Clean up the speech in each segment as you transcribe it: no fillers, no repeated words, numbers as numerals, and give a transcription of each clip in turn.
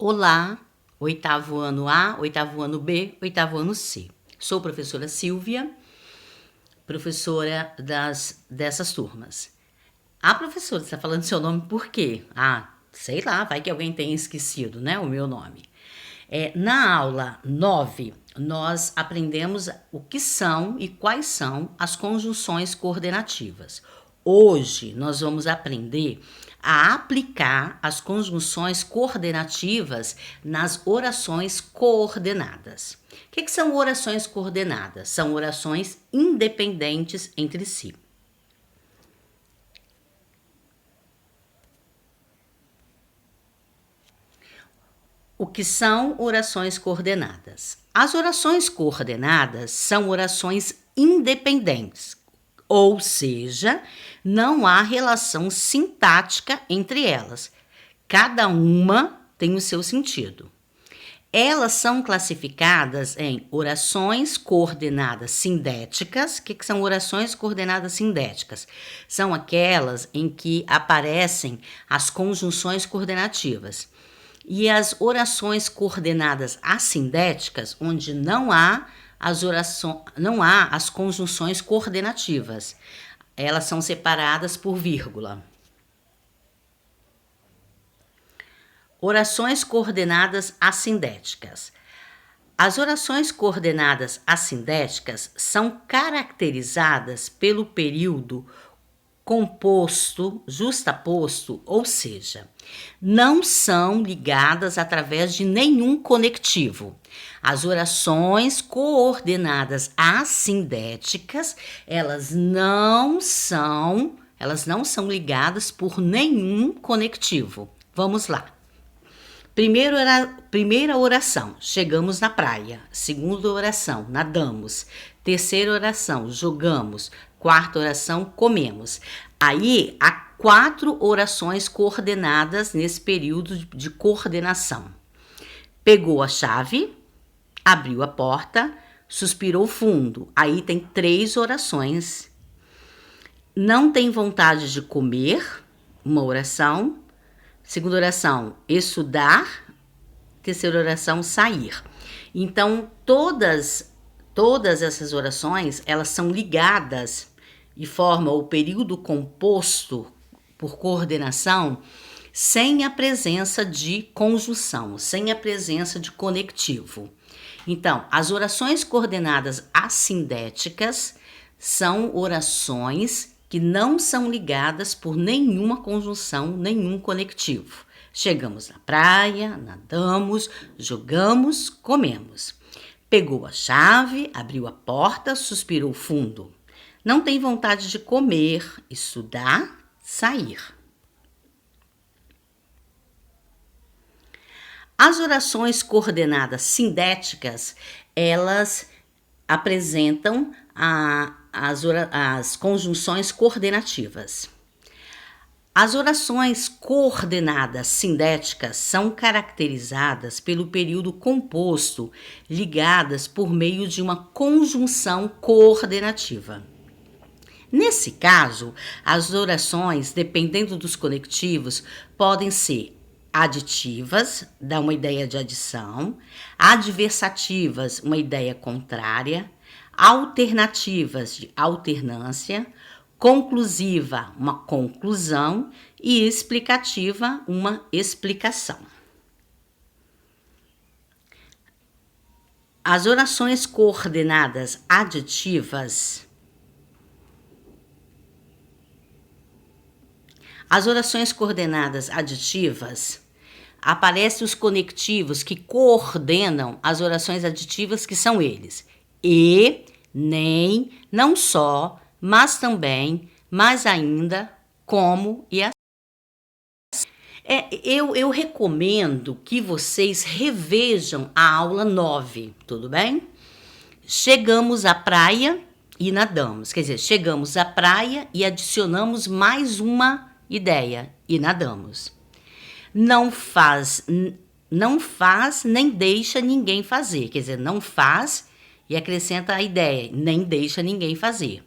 Olá, oitavo ano A, oitavo ano B, oitavo ano C. Sou professora Silvia, professora dessas turmas. A professora está falando seu nome por quê? Sei lá, vai que alguém tenha esquecido, né, o meu nome. Na aula 9, nós aprendemos o que são e quais são as conjunções coordenativas. Hoje, nós vamos aprender a aplicar as conjunções coordenativas nas orações coordenadas. O que são orações coordenadas? São orações independentes entre si. O que são orações coordenadas? As orações coordenadas são orações independentes, ou seja, não há relação sintática entre elas. Cada uma tem o seu sentido. Elas são classificadas em orações coordenadas sindéticas. O que são orações coordenadas sindéticas? São aquelas em que aparecem as conjunções coordenativas. E as orações coordenadas assindéticas, onde não há as conjunções coordenativas. Elas são separadas por vírgula. Orações coordenadas assindéticas. As orações coordenadas assindéticas são caracterizadas pelo período composto, justaposto, ou seja, não são ligadas através de nenhum conectivo. As orações coordenadas assindéticas, elas não são ligadas por nenhum conectivo. Vamos lá. Primeira oração, chegamos na praia. Segunda oração, nadamos. Terceira oração, jogamos. Quarta oração, comemos. Aí, há 4 orações coordenadas nesse período de coordenação. Pegou a chave, abriu a porta, suspirou fundo. Aí tem 3 orações. Não tem vontade de comer, uma oração. Segunda oração, estudar. Terceira oração, sair. Então, todas essas orações, elas são ligadas e formam o período composto por coordenação sem a presença de conjunção, sem a presença de conectivo. Então, as orações coordenadas assindéticas são orações que não são ligadas por nenhuma conjunção, nenhum conectivo. Chegamos na praia, nadamos, jogamos, comemos. Pegou a chave, abriu a porta, suspirou fundo. Não tem vontade de comer, estudar, sair. As orações coordenadas sindéticas, elas apresentam as conjunções coordenativas. As orações coordenadas sindéticas são caracterizadas pelo período composto, ligadas por meio de uma conjunção coordenativa. Nesse caso, as orações, dependendo dos conectivos, podem ser aditivas, dá uma ideia de adição, adversativas, uma ideia contrária, alternativas, de alternância, conclusiva, uma conclusão, e explicativa, uma explicação. As orações coordenadas aditivas. As orações coordenadas aditivas, aparecem os conectivos que coordenam as orações aditivas, que são eles: e, nem, não só, mas também, mas ainda, como e assim. Eu recomendo que vocês revejam a aula 9, tudo bem? Chegamos à praia e nadamos. Quer dizer, chegamos à praia e adicionamos mais uma ideia e nadamos. Não faz nem deixa ninguém fazer. Quer dizer, não faz e acrescenta a ideia, nem deixa ninguém fazer.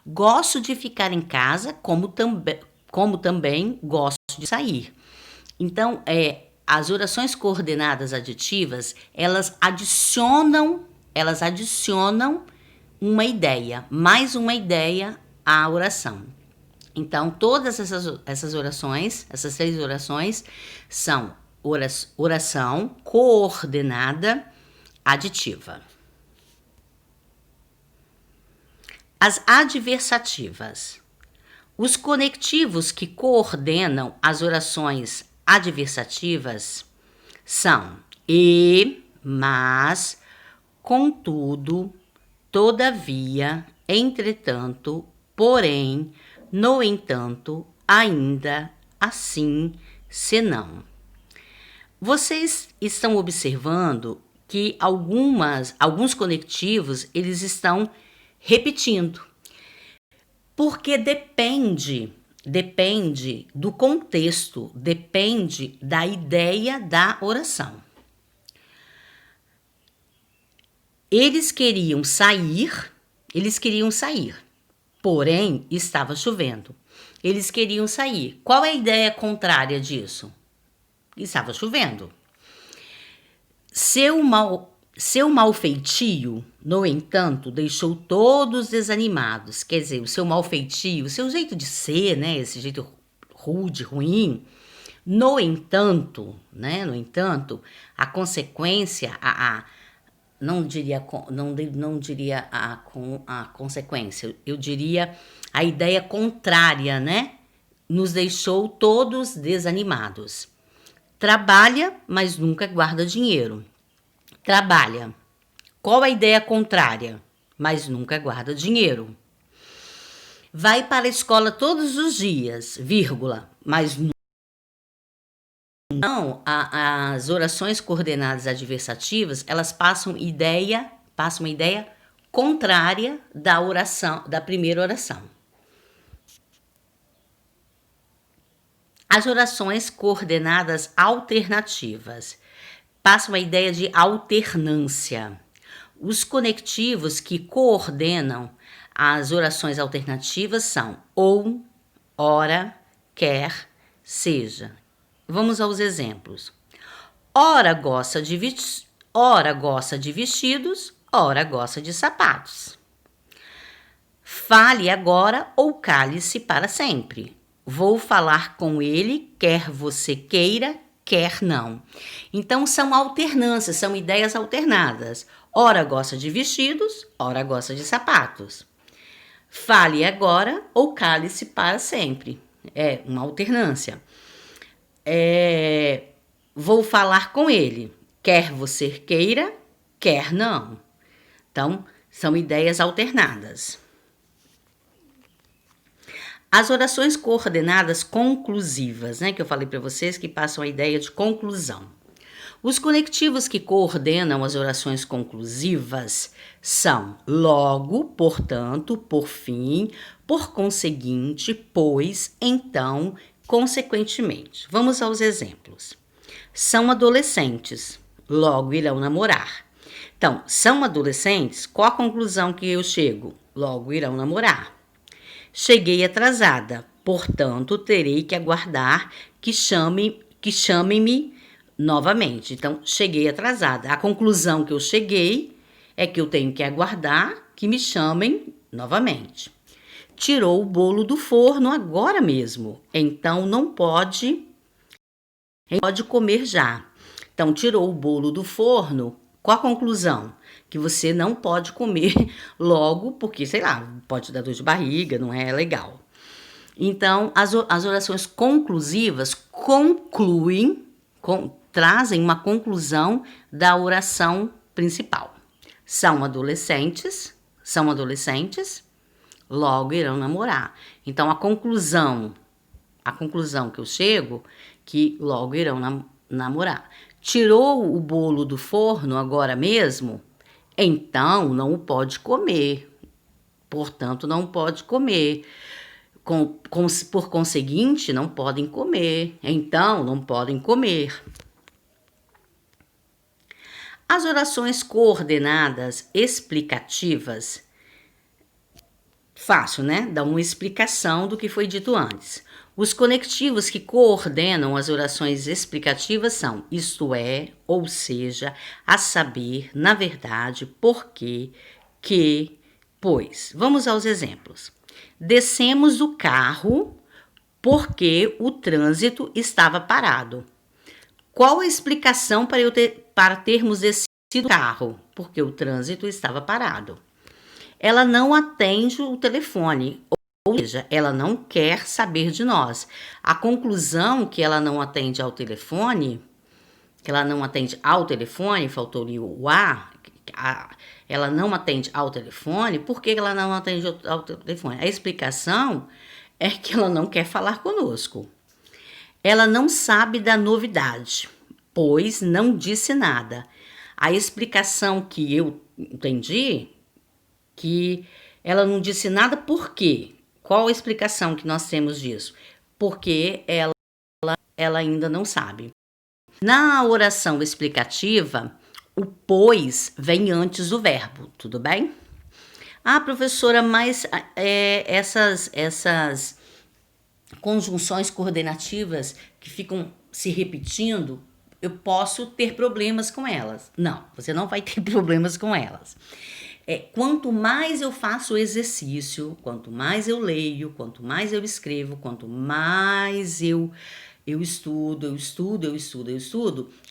Gosto de ficar em casa, como também gosto de sair. Então, as orações coordenadas aditivas, elas adicionam uma ideia, mais uma ideia à oração. Então, todas essas orações, essas 3 orações, são oração coordenada aditiva. As adversativas. Os conectivos que coordenam as orações adversativas são e, mas, contudo, todavia, entretanto, porém, no entanto, ainda, assim, senão. Vocês estão observando que alguns conectivos, eles estão repetindo. Porque depende do contexto, depende da ideia da oração. Eles queriam sair, porém estava chovendo. Eles queriam sair. Qual é a ideia contrária disso? Estava chovendo. Seu mau feitio, no entanto, deixou todos desanimados. Quer dizer, o seu mau feitio, o seu jeito de ser, né? Esse jeito rude, ruim. No entanto, a consequência, não diria a consequência, eu diria a ideia contrária, né? Nos deixou todos desanimados. Trabalha, mas nunca guarda dinheiro. Trabalha. Qual a ideia contrária? Mas nunca guarda dinheiro. Vai para a escola todos os dias, vírgula, mas não. As orações coordenadas adversativas, elas passam uma ideia contrária da oração, da primeira oração. As orações coordenadas alternativas passam a ideia de alternância. Os conectivos que coordenam as orações alternativas são ou, ora, quer, seja. Vamos aos exemplos. Ora gosta de vestidos, ora gosta de sapatos. Fale agora ou cale-se para sempre. Vou falar com ele, quer você queira, quer não. Então, são alternâncias, são ideias alternadas. Ora gosta de vestidos, ora gosta de sapatos. Fale agora ou cale-se para sempre. É uma alternância. Vou falar com ele, quer você queira, quer não. Então, são ideias alternadas. As orações coordenadas conclusivas, né, que eu falei para vocês, que passam a ideia de conclusão. Os conectivos que coordenam as orações conclusivas são logo, portanto, por fim, por conseguinte, pois, então, consequentemente. Vamos aos exemplos. São adolescentes, logo irão namorar. Então, são adolescentes, qual a conclusão que eu chego? Logo irão namorar. Cheguei atrasada, portanto, terei que aguardar que chamem-me novamente. Então, cheguei atrasada. A conclusão que eu cheguei é que eu tenho que aguardar que me chamem novamente. Tirou o bolo do forno agora mesmo, então não pode comer já. Então, tirou o bolo do forno, qual a conclusão? Que você não pode comer logo, porque, sei lá, pode dar dor de barriga, não é legal. Então, as orações conclusivas trazem uma conclusão da oração principal. São adolescentes, logo irão namorar. Então, a conclusão que eu chego, que logo irão namorar. Tirou o bolo do forno agora mesmo? Então, não o pode comer. Portanto, não pode comer. Por conseguinte, não podem comer. Então, não podem comer. As orações coordenadas explicativas, fácil, né? Dá uma explicação do que foi dito antes. Os conectivos que coordenam as orações explicativas são isto é, ou seja, a saber, na verdade, porque, que, pois. Vamos aos exemplos. Descemos do carro porque o trânsito estava parado. Qual a explicação para termos descido do carro? Porque o trânsito estava parado. Ela não atende o telefone, ou seja, ela não quer saber de nós. A conclusão que ela não atende ao telefone, faltou ali o ela não atende ao telefone, por que ela não atende ao telefone? A explicação é que ela não quer falar conosco. Ela não sabe da novidade, pois não disse nada. A explicação que eu entendi, que ela não disse nada por quê? Qual a explicação que nós temos disso? Porque ela ainda não sabe. Na oração explicativa, o pois vem antes do verbo, tudo bem? Ah, professora, mas essas conjunções coordenativas que ficam se repetindo, eu posso ter problemas com elas. Não, você não vai ter problemas com elas. Quanto mais eu faço o exercício, quanto mais eu leio, quanto mais eu escrevo, quanto mais eu estudo,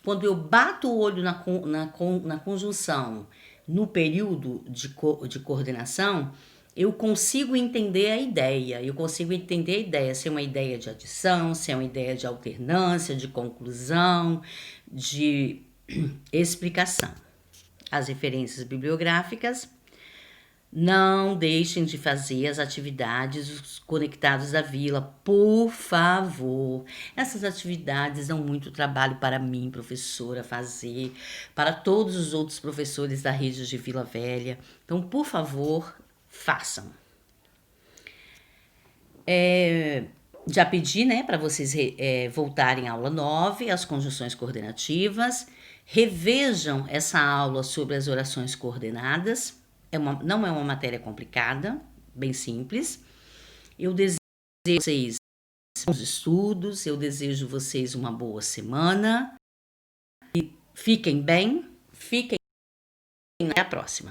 quando eu bato o olho na conjunção, no período de coordenação, eu consigo entender a ideia. Se é uma ideia de adição, se é uma ideia de alternância, de conclusão, de explicação. As referências bibliográficas. Não deixem de fazer as atividades conectadas à vila, por favor. Essas atividades dão muito trabalho para mim, professora, fazer, para todos os outros professores da rede de Vila Velha. Então, por favor, façam. Já pedi, né, para vocês voltarem à aula 9, as conjunções coordenativas. Revejam essa aula sobre as orações coordenadas. Não é uma matéria complicada, bem simples. Eu desejo vocês bons estudos, eu desejo vocês uma boa semana. E fiquem bem, até a próxima.